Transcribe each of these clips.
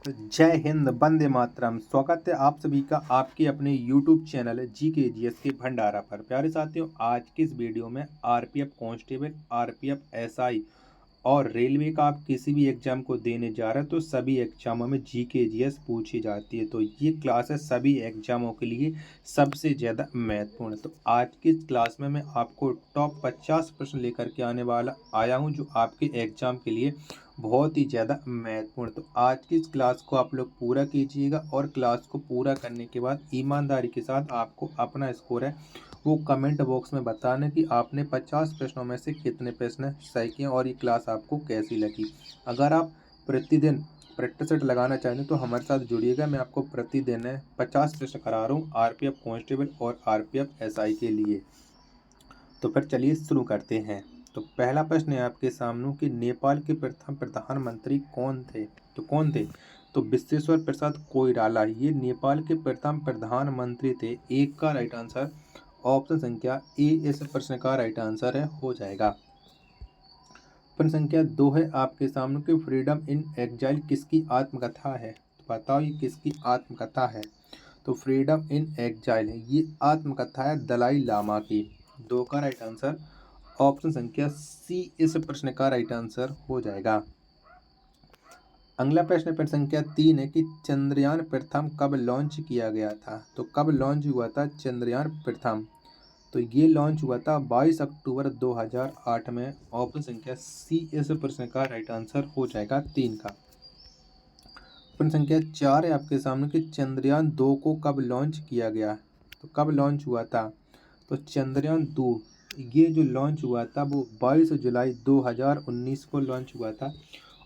जय हिंद, वंदे मातरम। स्वागत है आप सभी का आपके अपने YouTube चैनल जीके जीएस के भंडारा पर। प्यारे साथियों, आज की इस वीडियो में आरपीएफ कांस्टेबल, आरपीएफ एसआई और रेलवे का आप किसी भी एग्जाम को देने जा रहे हैं तो सभी एग्जामों में जीके जीएस पूछी जाती है। तो ये क्लास है सभी एग्जामों के लिए सबसे ज़्यादा महत्वपूर्ण। तो आज की इस क्लास में मैं आपको टॉप 50 प्रश्न लेकर के आने वाला आया हूँ जो आपके एग्जाम के लिए बहुत ही ज़्यादा महत्वपूर्ण। तो आज की इस क्लास को आप लोग पूरा कीजिएगा और क्लास को पूरा करने के बाद ईमानदारी के साथ आपको अपना स्कोर है वो कमेंट बॉक्स में बताना कि आपने 50 प्रश्नों में से कितने प्रश्न सही किए और ये क्लास आपको कैसी लगी। अगर आप प्रतिदिन प्रैक्टिस सेट लगाना चाहें तो हमारे साथ जुड़िएगा। मैं आपको प्रतिदिन 50 प्रश्न करा रहा हूँ आरपीएफ कांस्टेबल और आरपीएफ एसआई के लिए। तो फिर चलिए शुरू करते हैं। तो पहला प्रश्न है आपके सामने कि नेपाल के प्रथम प्रधानमंत्री कौन थे। तो विश्वेश्वर प्रसाद कोइराला ये नेपाल के प्रथम प्रधानमंत्री थे। एक का राइट आंसर ऑप्शन संख्या ए इस प्रश्न का राइट आंसर है हो जाएगा। प्रश्न संख्या 2 है आपके सामने कि फ्रीडम इन एग्जाइल किसकी आत्मकथा है। तो बताओ ये किसकी आत्मकथा है। तो फ्रीडम इन एग्जाइल है ये आत्मकथा है दलाई लामा की। 2 का राइट आंसर ऑप्शन संख्या सी इस प्रश्न का राइट आंसर हो जाएगा। अगला प्रश्न संख्या 3 है कि चंद्रयान प्रथम कब लॉन्च किया गया था। तो कब लॉन्च हुआ था चंद्रयान प्रथम। तो ये लॉन्च हुआ था 22 अक्टूबर 2008 में। ऑप्शन संख्या सी इस प्रश्न का राइट आंसर हो जाएगा 3 का। प्रश्न संख्या 4 है आपके सामने कि चंद्रयान 2 को कब लॉन्च किया गया। तो कब लॉन्च हुआ था। तो चंद्रयान 2 ये जो लॉन्च हुआ था वो 22 जुलाई 2019 को लॉन्च हुआ था।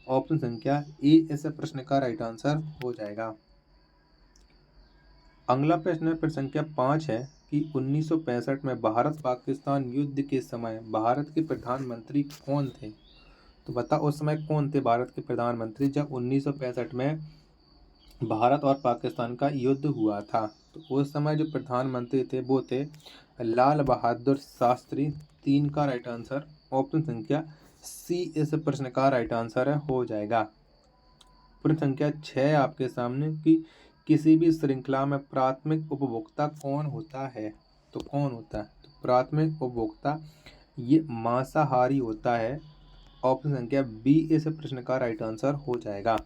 ऑप्शन संख्या ए इस प्रश्न का राइट आंसर हो जाएगा। अगला प्रश्न संख्या 5 है कि 1965 में भारत पाकिस्तान युद्ध के समय भारत के प्रधानमंत्री कौन थे। तो बता उस समय कौन थे भारत के प्रधानमंत्री जब 1965 में भारत और पाकिस्तान का युद्ध हुआ था। तो उस समय जो प्रधानमंत्री थे वो थे लाल बहादुर शास्त्री। 3 का राइट आंसर ऑप्शन संख्या सी इस प्रश्न का राइट आंसर है हो जाएगा। प्रश्न संख्या 6 आपके सामने कि किसी भी श्रृंखला में प्राथमिक उपभोक्ता कौन होता है। तो कौन होता है। तो प्राथमिक उपभोक्ता ये मांसाहारी होता है। ऑप्शन संख्या बी इस प्रश्न का राइट आंसर हो जाएगा।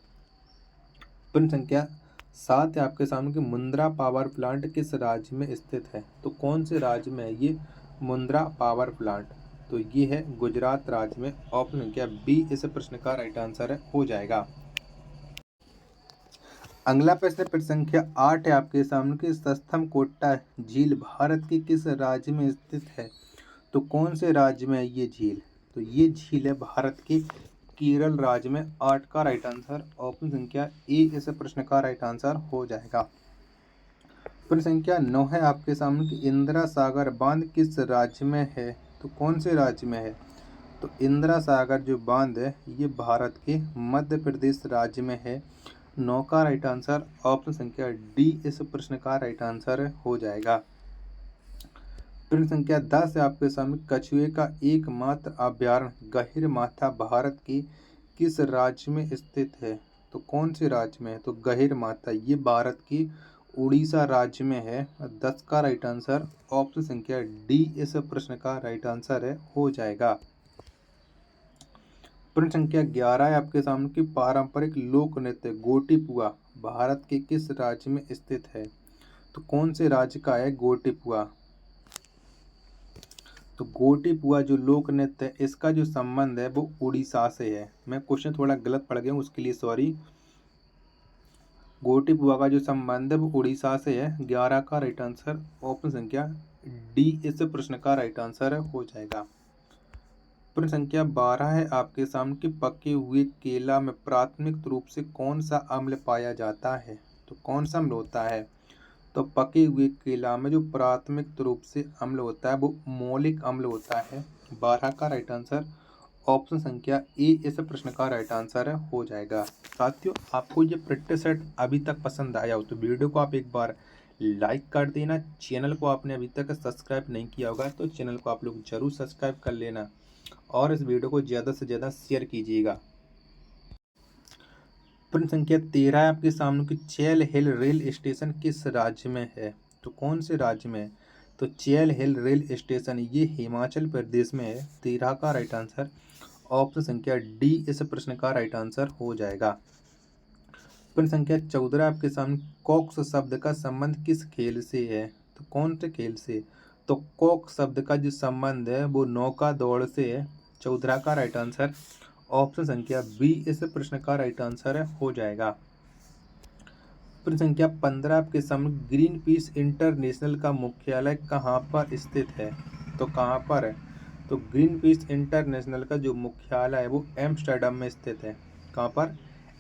प्रश्न संख्या 7 है आपके सामने कि मुंद्रा पावर प्लांट किस राज्य में स्थित है। तो कौन से राज्य में है ये मुंद्रा पावर प्लांट। तो ये है गुजरात राज्य में। ऑप्शन संख्या बी इस प्रश्न का राइट आंसर है हो जाएगा। अगला प्रश्न संख्या 8 है आपके सामने कि सस्थम कोट्टा झील भारत के किस राज्य में स्थित है। तो कौन से राज्य में है ये झील। तो ये झील है भारत के केरल राज्य में। 8 का राइट आंसर ऑप्शन संख्या ए इस प्रश्न का राइट आंसर हो जाएगा। प्रश्न संख्या 9 है आपके सामने कि इंदिरा सागर बांध किस राज्य में है। तो कौन से राज्य में है। तो इंदिरा सागर जो बांध है ये भारत के मध्य प्रदेश राज्य में है। 9 का राइट आंसर ऑप्शन संख्या डी इस प्रश्न का राइट आंसर हो जाएगा। प्रश्न संख्या 10 है आपके सामने कछुए का एकमात्र अभ्यारण्य गहिरमाथा भारत के किस राज्य में स्थित है। तो कौन से राज्य में है। तो गहिरमाथा ये भारत की उड़ीसा राज्य में है। 10 का राइट आंसर ऑप्शन संख्या डी इस प्रश्न का राइट आंसर है हो जाएगा। प्रश्न संख्या 11 है आपके सामने कि पारंपरिक लोक नृत्य गोटीपुआ भारत के किस राज्य में स्थित है। तो कौन से राज्य का है गोटीपुआ। तो गोटीपुआ जो लोक नृत्य है इसका जो संबंध है वो उड़ीसा से है। मैं क्वेश्चन थोड़ा गलत पढ़ गया हूँ उसके लिए सॉरी। गोटीपुआ का जो संबंध है वो उड़ीसा से है। 11 का राइट आंसर ऑप्शन संख्या डी इस प्रश्न का राइट आंसर हो जाएगा। प्रश्न संख्या 12 है आपके सामने कि पके हुए केला में प्राथमिक रूप से कौन सा अम्ल पाया जाता है। तो कौन सा अम्ल होता है। तो पके हुए केला में जो प्राथमिक रूप से अम्ल होता है वो मौलिक अम्ल होता है। 12 का राइट आंसर ऑप्शन संख्या ए इस प्रश्न का राइट आंसर हो जाएगा। साथियों, आपको ये प्रैक्टिस सेट अभी तक पसंद आया हो तो वीडियो को आप एक बार लाइक कर देना। चैनल को आपने अभी तक सब्सक्राइब नहीं किया होगा तो चैनल को आप लोग जरूर सब्सक्राइब कर लेना और इस वीडियो को ज़्यादा से ज़्यादा शेयर कीजिएगा। प्रश्न संख्या 13 है आपके सामने कि चैल हिल रेल स्टेशन किस राज्य में है? तो कौन से राज्य में है? तो चैल हिल रेल स्टेशन ये हिमाचल प्रदेश में है। 13 का राइट आंसर ऑप्शन संख्या डी इस प्रश्न का राइट आंसर हो जाएगा। प्रश्न संख्या 14 आपके सामने कॉक्स शब्द का संबंध किस खेल से है? तो कौन से खेल से? तो कॉक शब्द का जो संबंध है वो नौका दौड़ से है। 14 का राइट आंसर ऑप्शन संख्या बी इस प्रश्न का राइट आंसर हो जाएगा। प्रश्न संख्या 15 आपके सामने ग्रीन पीस इंटरनेशनल का मुख्यालय कहाँ पर स्थित है? तो कहाँ पर है? तो ग्रीन पीस इंटरनेशनल का जो मुख्यालय है वो एम्स्टर्डम में स्थित है। कहाँ पर?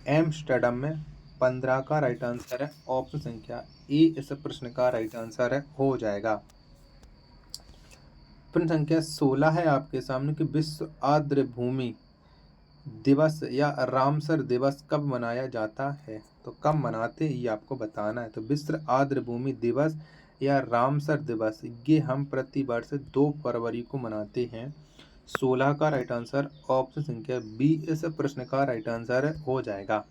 एम्स्टर्डम में। 15 का राइट आंसर है ऑप्शन संख्या ए इस प्रश्न का राइट आंसर हो जाएगा। प्रश्न संख्या 16 है आपके सामने कि विश्व आर्द्र भूमि दिवस या रामसर दिवस कब मनाया जाता है? तो कब मनाते हैं ये आपको बताना है। तो विश्व आर्द्र भूमि दिवस या रामसर दिवस ये हम प्रतिवर्ष 2 फरवरी को मनाते हैं। 16 का राइट आंसर ऑप्शन संख्या बी इस प्रश्न का राइट आंसर हो जाएगा।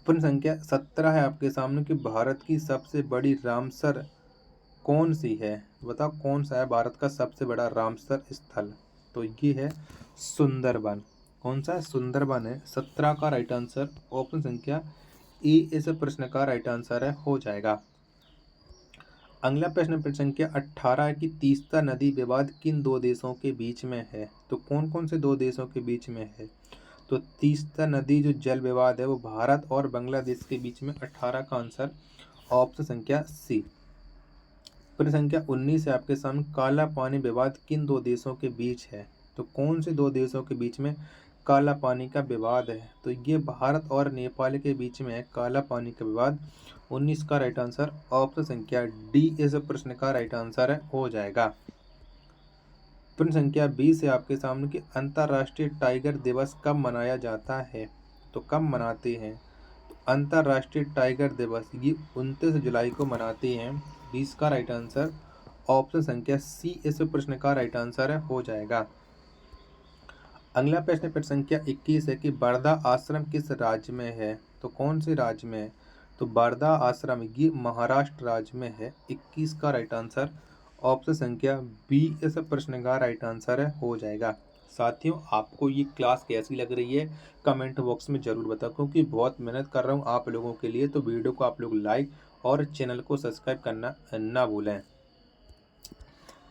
प्रश्न संख्या 17 है आपके सामने कि भारत की सबसे बड़ी रामसर कौन सी है? बताओ कौन सा है भारत का सबसे बड़ा रामसर स्थल? तो ये है सुंदरबन। कौन सा है? सुंदरबन है। 17 का राइट आंसर ऑप्शन संख्या ए इस प्रश्न का राइट आंसर हो जाएगा। अगला प्रश्न संख्या 18 है कि तीस्ता नदी विवाद किन 2 देशों के बीच में है? तो कौन कौन से 2 देशों के बीच में है? तो तीस्ता नदी जो जल विवाद है वो भारत और बांग्लादेश के बीच में। 18 का आंसर ऑप्शन संख्या सी। प्रश्न संख्या 19 है आपके सामने काला पानी विवाद किन 2 देशों के बीच है? तो कौन से 2 देशों के बीच में काला पानी का विवाद है? तो ये भारत और नेपाल के बीच में है काला पानी का विवाद। 19 का राइट आंसर ऑप्शन संख्या डी इस प्रश्न का राइट आंसर हो जाएगा। प्रश्न संख्या 20 है आपके सामने कि अंतर्राष्ट्रीय टाइगर दिवस कब मनाया जाता है? तो कब मनाते हैं? तो अंतर्राष्ट्रीय टाइगर दिवस ये 29 जुलाई को मनाते हैं। 20 का राइट आंसर ऑप्शन संख्या सी इस प्रश्न का राइट आंसर हो जाएगा। अगला प्रश्न संख्या 21 है कि बर्दा आश्रम किस राज्य में है? तो कौन से राज्य में है? तो बर्दा आश्रम ये महाराष्ट्र राज्य में है। 21 का राइट आंसर ऑप्शन संख्या बी इस प्रश्न का राइट आंसर हो जाएगा। साथियों आपको ये क्लास कैसी लग रही है कमेंट बॉक्स में ज़रूर बताओ, क्योंकि बहुत मेहनत कर रहा हूँ आप लोगों के लिए। तो वीडियो को आप लोग लाइक और चैनल को सब्सक्राइब करना ना भूलें।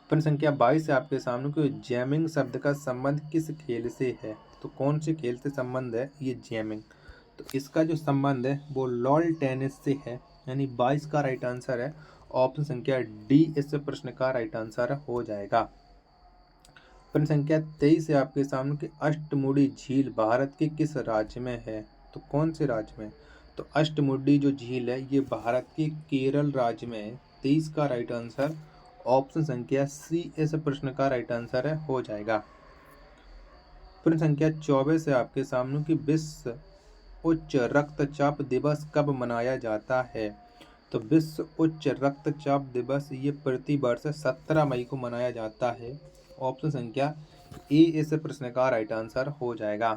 प्रश्न संख्या 22 है आपके सामने कि जैमिंग शब्द का संबंध किस खेल से है? तो कौन से खेल से संबंध है ये जैमिंग? तो इसका जो संबंध है वो लॉन टेनिस से है। यानी 22 का राइट आंसर है ऑप्शन संख्या डी इस प्रश्न का राइट आंसर हो जाएगा। प्रश्न संख्या 23 है आपके सामने कि अष्टमुडी झील भारत के किस राज्य में है? तो कौन से राज्य में? तो अष्टमुडी जो झील है ये भारत के केरल राज्य में है। 23 का राइट आंसर ऑप्शन संख्या सी इस प्रश्न का राइट आंसर हो जाएगा। प्रश्न संख्या 24 है आपके सामने कि विश्व उच्च रक्तचाप दिवस कब मनाया जाता है? तो विश्व उच्च रक्तचाप दिवस ये प्रति वर्ष 17 मई को मनाया जाता है। ऑप्शन संख्या ए इस प्रश्न का राइट आंसर हो जाएगा।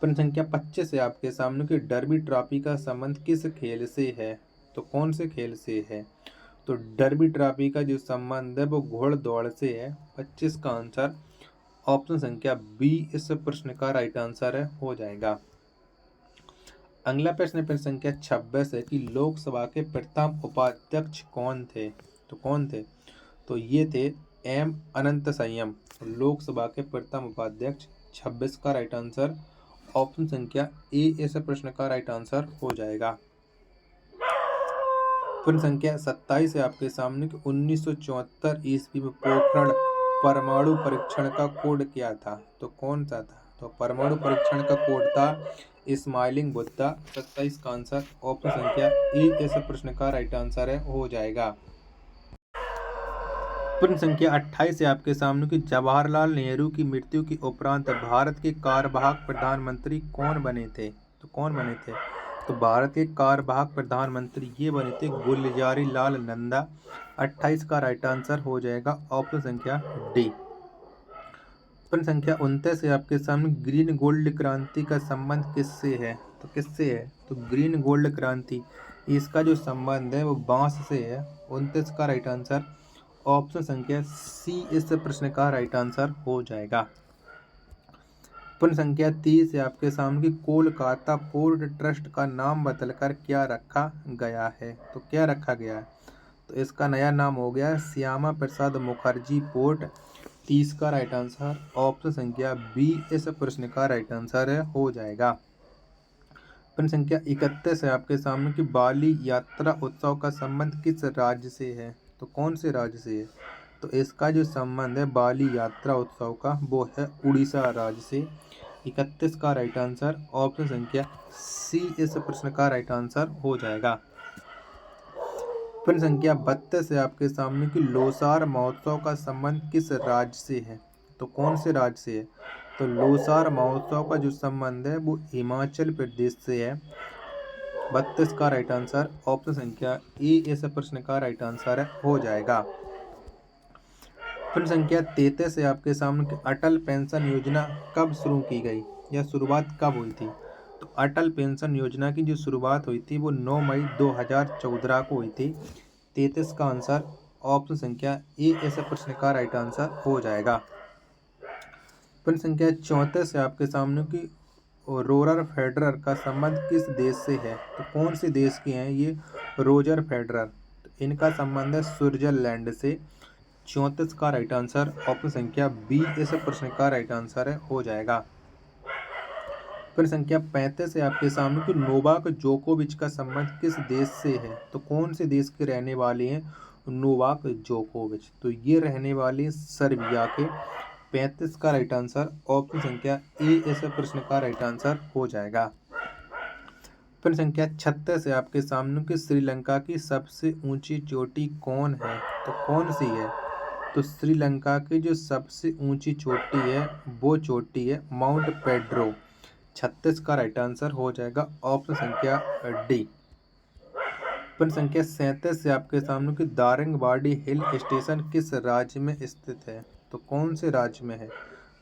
प्रश्न संख्या 25 है आपके सामने कि डर्बी ट्रॉफी का संबंध किस खेल से है? तो कौन से खेल से है? तो डर्बी ट्रॉफी का जो संबंध है वो घोड़ दौड़ से है। 25 का आंसर ऑप्शन संख्या बी इस प्रश्न का राइट आंसर हो जाएगा। अगला प्रश्न संख्या 26 है कि लोकसभा के प्रथम उपाध्यक्ष कौन थे? तो कौन थे? तो ये थे एम अनंत संयम लोकसभा के प्रथम उपाध्यक्ष। 26 का राइट आंसर ऑप्शन संख्या ए इस प्रश्न का राइट आंसर हो जाएगा। प्रश्न संख्या 27 है आपके सामने कि 1974 ईस्वी में पोखरण परमाणु परीक्षण का कोड क्या था? तो कौन सा था? तो परमाणु परीक्षण का कोड था स्माइलिंग बुद्धा। 27 का आंसर ऑप्शन संख्या ए इस प्रश्न का राइट आंसर हो जाएगा। प्रश्न संख्या 28 है आपके सामने कि जवाहरलाल नेहरू की मृत्यु के उपरांत भारत के कार्यवाहक प्रधानमंत्री कौन बने थे? तो कौन बने थे? तो भारत के कार्यवाहक प्रधानमंत्री ये बने थे गुलजारी लाल नंदा। 28 का राइट आंसर हो जाएगा ऑप्शन संख्या डी। प्रश्न संख्या 29 है आपके सामने, ग्रीन गोल्ड क्रांति का संबंध किससे है? तो किससे है? तो ग्रीन गोल्ड क्रांति, इसका जो संबंध है वो बांस से है। 29 का राइट आंसर ऑप्शन संख्या सी इस प्रश्न का राइट आंसर हो जाएगा। प्रश्न संख्या 30 है आपके सामने, कोलकाता पोर्ट ट्रस्ट का नाम बदलकर क्या रखा गया है? तो क्या रखा गया है? तो इसका नया नाम हो गया श्यामा प्रसाद मुखर्जी पोर्ट। 30 का राइट आंसर ऑप्शन संख्या बी इस प्रश्न का राइट आंसर हो जाएगा। प्रश्न संख्या 31 है आपके सामने, कि बाली यात्रा उत्सव का संबंध किस राज्य से है? तो कौन से राज्य से है? तो इसका जो संबंध है बाली यात्रा उत्सव का वो है उड़ीसा राज्य से। 31 का राइट आंसर ऑप्शन संख्या सी इस प्रश्न का राइट आंसर हो जाएगा। प्रश्न संख्या 32 है आपके सामने, कि लोसार महोत्सव का संबंध किस राज्य से है? तो कौन से राज्य से है? तो लोसार महोत्सव का जो संबंध है वो हिमाचल प्रदेश से है। 32 का राइट आंसर ऑप्शन संख्या ए इस प्रश्न का राइट आंसर हो जाएगा। प्रश्न संख्या 33 है आपके सामने, कि अटल पेंशन योजना कब शुरू की गई या शुरुआत कब हुई थी? तो अटल पेंशन योजना की जो शुरुआत हुई थी वो 9 मई 2014 को हुई थी। 33 का आंसर ऑप्शन संख्या ए इस प्रश्न का राइट आंसर हो जाएगा। प्रश्न संख्या 34 है आपके सामने, कि रोजर फेडरर का संबंध किस देश से है? तो कौन से देश के हैं ये रोजर फेडरर? तो इनका संबंध है स्विट्जरलैंड से। 34 का राइट आंसर ऑप्शन संख्या बी इस प्रश्न का राइट आंसर हो जाएगा। प्रश्न संख्या 35 है आपके सामने, कि नोवाक जोकोविच का संबंध किस देश से है? तो कौन से देश के रहने वाले हैं नोवाक जोकोविच? तो ये रहने वाले सर्बिया के। 35 का राइट आंसर ऑप्शन संख्या ए इस प्रश्न का राइट आंसर हो जाएगा। प्रश्न संख्या 36 है आपके सामने, कि श्रीलंका की सबसे ऊंची चोटी कौन है? तो कौन सी है? तो श्रीलंका की जो सबसे ऊंची चोटी है वो चोटी है माउंट पेड्रो। 36 का राइट आंसर हो जाएगा ऑप्शन संख्या डी। प्रश्न संख्या 37 से आपके सामने, कि दारिंगबाड़ी हिल स्टेशन किस राज्य में स्थित है? तो कौन से राज्य में है?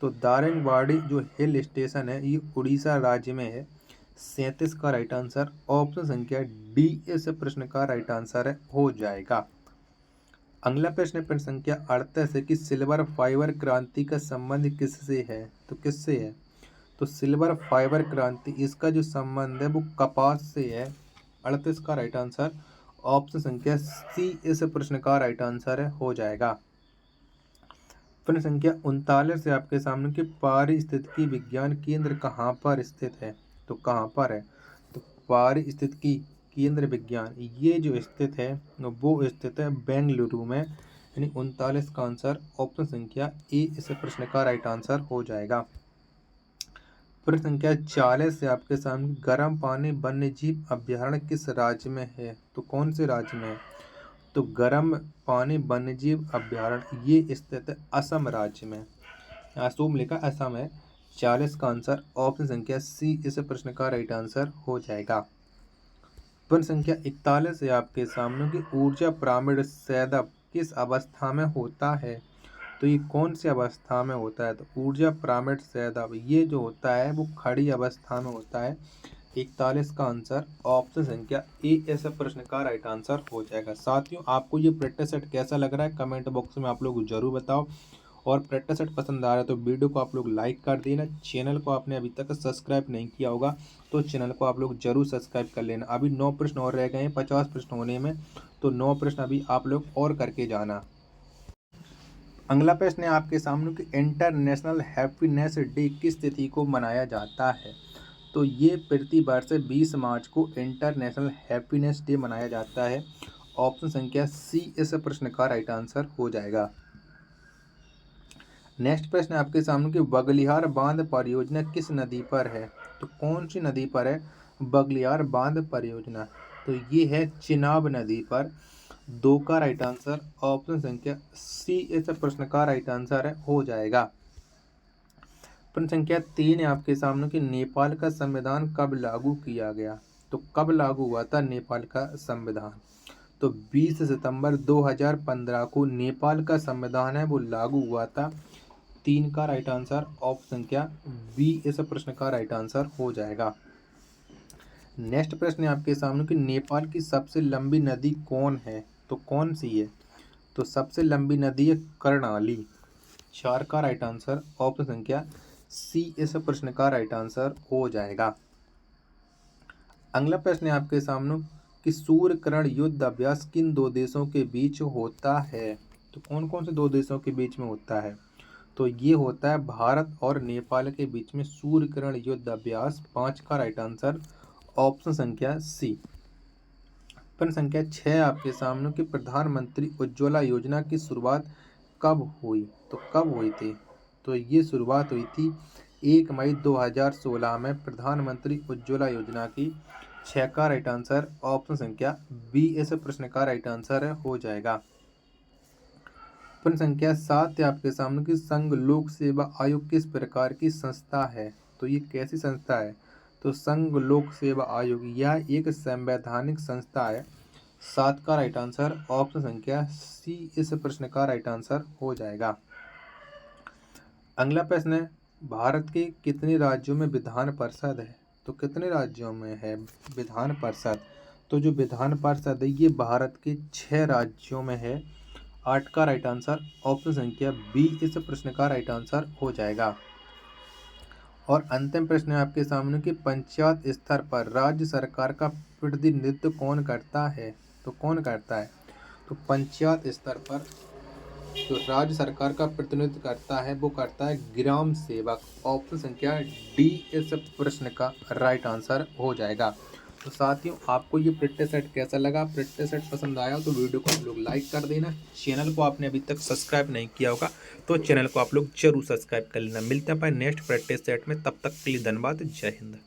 तो दारिंगबाड़ी जो हिल स्टेशन है ये उड़ीसा राज्य में है। 37 का राइट आंसर ऑप्शन संख्या डी इस प्रश्न का राइट आंसर हो जाएगा। अगला प्रश्न प्रश्न संख्या 38 है, कि सिल्वर फाइबर क्रांति का संबंध किससे है? तो किससे है? तो सिल्वर फाइबर क्रांति, इसका जो संबंध है वो कपास से है। 38 का राइट आंसर ऑप्शन संख्या सी इस प्रश्न का राइट आंसर हो जाएगा। प्रश्न संख्या 39 है आपके सामने, कि पारिस्थितिकी विज्ञान केंद्र कहाँ पर स्थित है? तो कहाँ पर है? तो पारिस्थितिकी केंद्र विज्ञान ये जो स्थित है वो स्थित है बेंगलुरु में। यानी 39 का आंसर ऑप्शन संख्या ए इस प्रश्न का राइट आंसर हो जाएगा। प्रश्न संख्या 40 से आपके सामने, गर्म पानी वन्यजीव अभ्यारण्य किस राज्य में है? तो कौन से राज्य में है? तो गर्म पानी वन्यजीव अभ्यारण्य ये स्थित है असम राज्य में। असम लिखा असम है। 40 का आंसर ऑप्शन संख्या सी इस प्रश्न का राइट आंसर हो जाएगा। प्रश्न संख्या 41 है आपके सामने, कि ऊर्जा पिरामिड सैदब किस अवस्था में होता है? तो ये कौन सी अवस्था में होता है? तो ऊर्जा पिरामिड सैदब ये जो होता है वो खड़ी अवस्था में होता है। 41 का आंसर ऑप्शन संख्या ए इस प्रश्न का राइट आंसर हो जाएगा। साथियों, आपको ये प्रैक्टिस सेट कैसा लग रहा है कमेंट बॉक्स में आप लोग जरूर बताओ, और प्रैक्टिस सेट पसंद आ रहा है तो वीडियो को आप लोग लाइक कर देना। चैनल को आपने अभी तक सब्सक्राइब नहीं किया होगा तो चैनल को आप लोग जरूर सब्सक्राइब कर लेना। अभी 9 प्रश्न और रह गए हैं 50 प्रश्न होने में, तो 9 प्रश्न अभी आप लोग और करके जाना। अगला प्रश्न है आपके सामने, कि इंटरनेशनल हैप्पीनेस डे किस तिथि को मनाया जाता है? तो ये प्रति वर्ष 20 मार्च को इंटरनेशनल हैप्पीनेस डे मनाया जाता है। ऑप्शन संख्या सी इस प्रश्न का राइट आंसर हो जाएगा। नेक्स्ट प्रश्न है आपके सामने, कि बगलियार बांध परियोजना किस नदी पर है? तो कौन सी नदी पर है बगलियार बांध परियोजना? तो ये है चिनाब नदी पर। 2 का राइट आंसर ऑप्शन संख्या सी इस प्रश्न का राइट आंसर हो जाएगा। प्रश्न संख्या 3 है आपके सामने, कि नेपाल का संविधान कब लागू किया गया? तो कब लागू हुआ था नेपाल का संविधान? तो 20 सितंबर 2015 को नेपाल का संविधान है वो लागू हुआ था। 3 का राइट आंसर ऑप्शन संख्या बी इस प्रश्न का राइट आंसर हो जाएगा। नेक्स्ट प्रश्न है आपके सामने कि नेपाल की सबसे लंबी नदी कौन है, तो कौन सी है? तो सबसे लंबी नदी है कर्णाली। 4 का राइट आंसर ऑप्शन संख्या सी इस प्रश्न का राइट आंसर हो जाएगा। अगला प्रश्न है आपके सामने कि सूर्यकर्ण युद्ध अभ्यास किन दो देशों के बीच होता है? तो कौन कौन से दो देशों के बीच में होता है? तो ये होता है भारत और नेपाल के बीच में सूर्यकर्ण युद्ध अभ्यास। 5 का राइट आंसर ऑप्शन संख्या सी। प्रश्न संख्या 6 आपके सामने कि प्रधानमंत्री उज्ज्वला योजना की शुरुआत कब हुई? तो कब हुई थी? तो ये शुरुआत हुई थी 1 मई 2016 में प्रधानमंत्री उज्ज्वला योजना की। 6 का राइट आंसर ऑप्शन संख्या बी इस प्रश्न का राइट आंसर हो जाएगा। प्रश्न संख्या 7 है आपके सामने कि संघ लोक सेवा आयोग किस प्रकार की संस्था है? तो ये कैसी संस्था है? तो संघ लोक सेवा आयोग यह एक संवैधानिक संस्था है। 7 का राइट आंसर ऑप्शन संख्या सी इस प्रश्न का राइट आंसर हो जाएगा। अगला प्रश्न है भारत के कितने राज्यों में विधान परिषद है? तो कितने राज्यों में है विधान परिषद? तो जो विधान परिषद है ये भारत के 6 राज्यों में है। 8 का राइट आंसर ऑप्शन संख्या बी इस प्रश्न का राइट आंसर हो जाएगा। और अंतिम प्रश्न है आपके सामने कि पंचायत स्तर पर राज्य सरकार का प्रतिनिधित्व कौन करता है? तो कौन करता है? तो पंचायत स्तर पर जो राज्य सरकार का प्रतिनिधित्व करता है वो करता है ग्राम सेवक। ऑप्शन संख्या डी इस प्रश्न का राइट आंसर हो जाएगा। तो साथियों आपको ये प्रैक्टिस सेट कैसा लगा? प्रैक्टिस सेट पसंद आया तो वीडियो को आप लोग लाइक कर देना। चैनल को आपने अभी तक सब्सक्राइब नहीं किया होगा तो चैनल को आप लोग जरूर सब्सक्राइब कर लेना। मिलते हैं अपन नेक्स्ट प्रैक्टिस सेट में, तब तक के लिए धन्यवाद। जय हिंद।